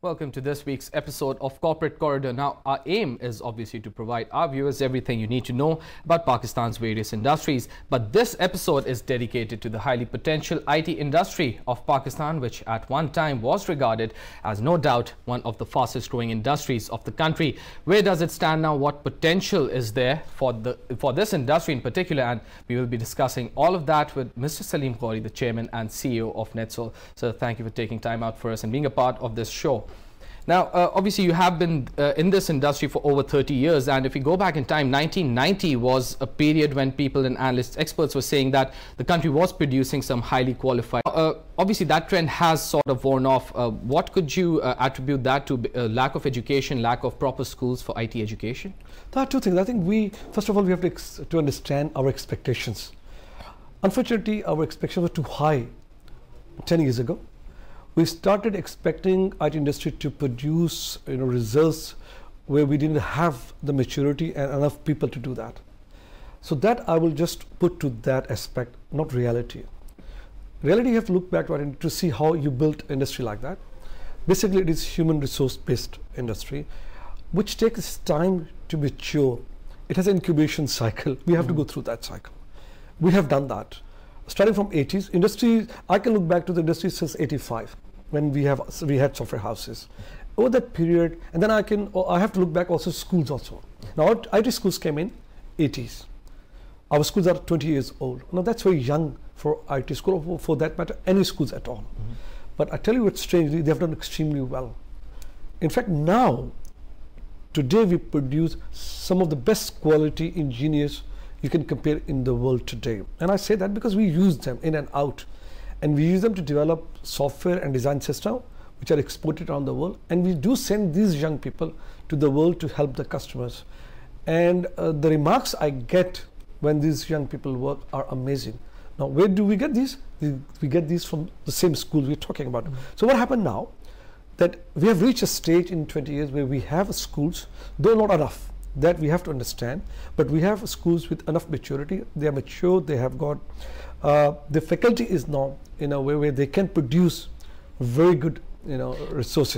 Welcome to this week's episode of Corporate Corridor. Now, our aim is obviously to provide our viewers everything you need to know about Pakistan's various industries. But this episode is dedicated to the highly potential IT industry of Pakistan, which at one time was regarded as no doubt one of the fastest growing industries of the country. Where does it stand now? What potential is there for this industry in particular? And we will be discussing all of that with Mr. Salim Ghauri, the chairman and CEO of NetSol. So thank you for taking time out for us and being a part of this show. Now, obviously, you have been in this industry for over 30 years. And if we go back in time, 1990 was a period when people and analysts, experts were saying that the country was producing some highly qualified. Obviously, that trend has sort of worn off. What could you attribute that to? Lack of education, lack of proper schools for IT education? There are two things. I think first of all, we have to understand our expectations. Unfortunately, our expectations were too high 10 years ago. We started expecting IT industry to produce results where we didn't have the maturity and enough people to do that. So that I will just put to that aspect, not reality. Reality, you have to look back to see how you built industry like that. Basically, it is human resource based industry, which takes time to mature. It has an incubation cycle. We have to go through that cycle. We have done that. Starting from 80s, industry, I can look back to the industry since 85, when we had software houses. Over that period, and then I have to look back also schools also. Now, IT schools came in 80s. Our schools are 20 years old. Now, that's very young for IT school, or for that matter, any schools at all. But I tell you what's strange, they have done extremely well. In fact, now, today we produce some of the best quality engineers you can compare in the world today. And I say that because we use them in and out. And we use them to develop software and design systems which are exported around the world. And we do send these young people to the world to help the customers. And the remarks I get when these young people work are amazing. Now, where do we get these? We get these from the same schools we're talking about. So what happened now? That we have reached a stage in 20 years where we have schools, though not enough. That we have to understand, but we have schools with enough maturity. They are mature. They have got the faculty is now in a way where they can produce very good resources.